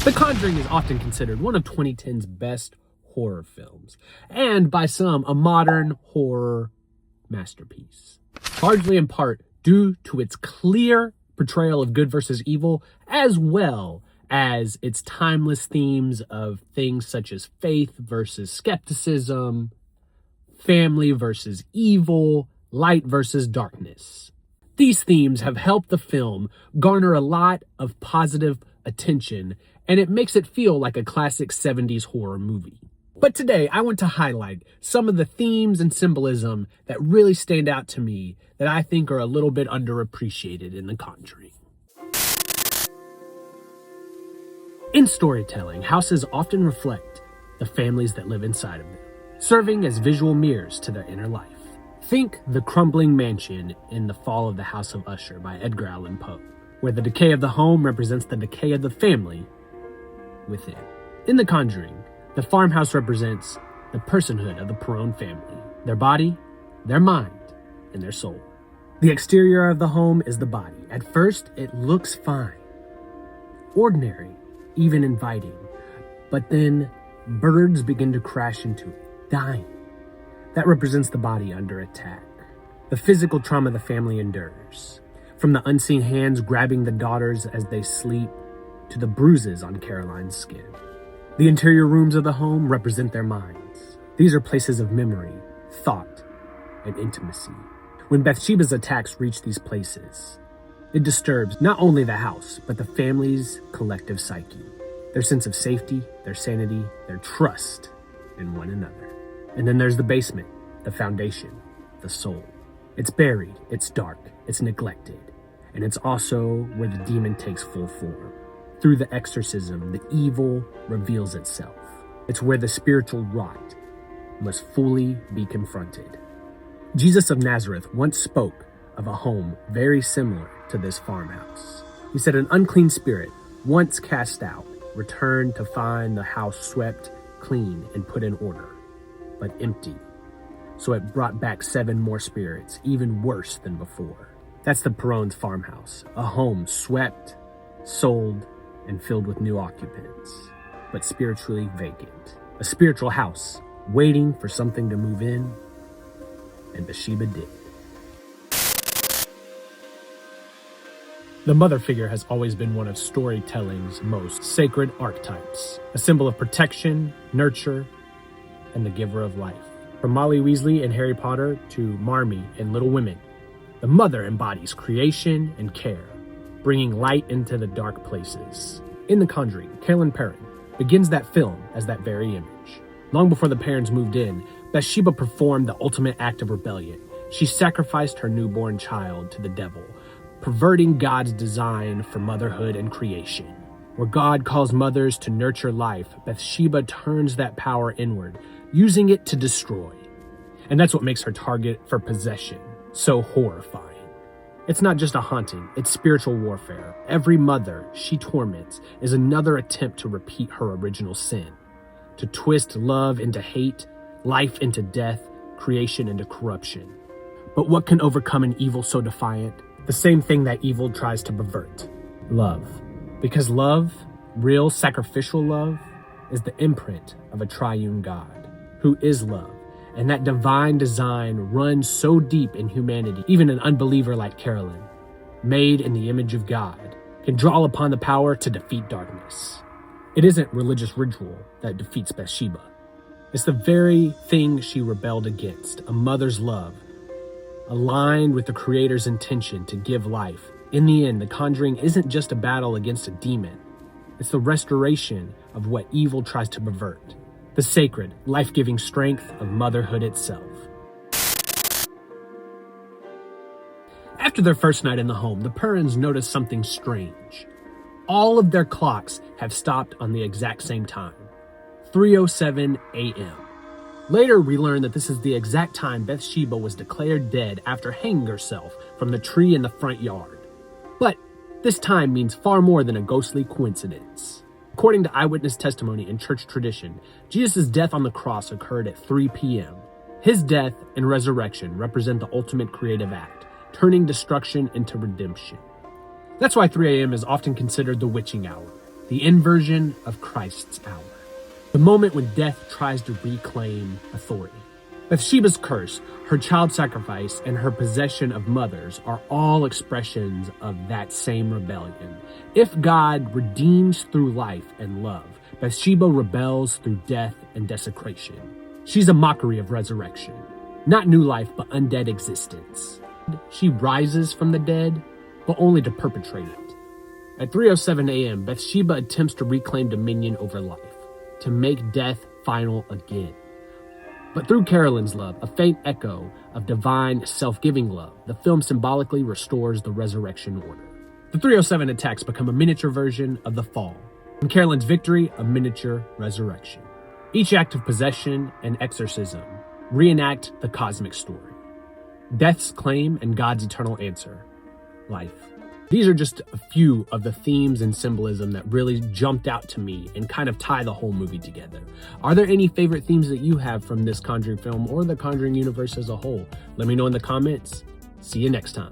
The Conjuring is often considered one of 2010's best horror films, and by some, a modern horror masterpiece. Largely in part due to its clear portrayal of good versus evil, as well as its timeless themes of things such as faith versus skepticism, family versus evil, light versus darkness. These themes have helped the film garner a lot of positive attention, and it makes it feel like a classic 70s horror movie. But today, I want to highlight some of the themes and symbolism that really stand out to me that I think are a little bit underappreciated in The Conjuring. In storytelling, houses often reflect the families that live inside of them, serving as visual mirrors to their inner life. Think The Crumbling Mansion in The Fall of the House of Usher by Edgar Allan Poe, where the decay of the home represents the decay of the family within. In The Conjuring, the farmhouse represents the personhood of the Perron family, their body, their mind, and their soul. The exterior of the home is the body. At first, it looks fine, ordinary, even inviting, but then birds begin to crash into it, dying. That represents the body under attack, the physical trauma the family endures, from the unseen hands grabbing the daughters as they sleep to the bruises on Caroline's skin. The interior rooms of the home represent their minds. These are places of memory, thought, and intimacy. When Bathsheba's attacks reach these places, it disturbs not only the house, but the family's collective psyche, their sense of safety, their sanity, their trust in one another. And then there's the basement, the foundation, the soul. It's buried, it's dark, it's neglected, and it's also where the demon takes full form. Through the exorcism, the evil reveals itself. It's where the spiritual rot must fully be confronted. Jesus of Nazareth once spoke of a home very similar to this farmhouse. He said an unclean spirit, once cast out, returned to find the house swept clean and put in order, but empty. So it brought back 7 more spirits, even worse than before. That's the Perron's farmhouse, a home swept, sold, and filled with new occupants, but spiritually vacant. A spiritual house waiting for something to move in, and Bathsheba did. The mother figure has always been one of storytelling's most sacred archetypes, a symbol of protection, nurture, and the giver of life. From Molly Weasley in Harry Potter to Marmee in Little Women, the mother embodies creation and care, bringing light into the dark places. In The Conjuring, Carolyn Perron begins that film as that very image. Long before the parents moved in, Bathsheba performed the ultimate act of rebellion. She sacrificed her newborn child to the devil, perverting God's design for motherhood and creation. Where God calls mothers to nurture life, Bathsheba turns that power inward, using it to destroy. And that's what makes her target for possession so horrifying. It's not just a haunting, it's spiritual warfare. Every mother she torments is another attempt to repeat her original sin, to twist love into hate, life into death, creation into corruption. But what can overcome an evil so defiant? The same thing that evil tries to pervert: love. Because love, real sacrificial love, is the imprint of a triune God, who is love. And that divine design runs so deep in humanity, even an unbeliever like Carolyn, made in the image of God, can draw upon the power to defeat darkness. It isn't religious ritual that defeats Bathsheba. It's the very thing she rebelled against, a mother's love, aligned with the Creator's intention to give life. In the end, The Conjuring isn't just a battle against a demon. It's the restoration of what evil tries to pervert. The sacred, life-giving strength of motherhood itself. After their first night in the home, the Perrons notice something strange. All of their clocks have stopped on the exact same time, 3:07 a.m. Later, we learn that this is the exact time Bathsheba was declared dead after hanging herself from the tree in the front yard. But this time means far more than a ghostly coincidence. According to eyewitness testimony and church tradition, Jesus' death on the cross occurred at 3 p.m. His death and resurrection represent the ultimate creative act, turning destruction into redemption. That's why 3 a.m. is often considered the witching hour, the the inversion of Christ's hour. The moment when death tries to reclaim authority. Bathsheba's curse, her child sacrifice, and her possession of mothers are all expressions of that same rebellion. If God redeems through life and love, Bathsheba rebels through death and desecration. She's a mockery of resurrection. Not new life, but undead existence. She rises from the dead, but only to perpetrate it. At 3:07 a.m., Bathsheba attempts to reclaim dominion over life, to make death final again. But through Carolyn's love, a faint echo of divine self-giving love, the film symbolically restores the resurrection order. The 307 attacks become a miniature version of the fall, and Carolyn's victory a miniature resurrection. Each act of possession and exorcism reenact the cosmic story. Death's claim and God's eternal answer, life. These are just a few of the themes and symbolism that really jumped out to me and kind of tie the whole movie together. Are there any favorite themes that you have from this Conjuring film or the Conjuring universe as a whole? Let me know in the comments. See you next time.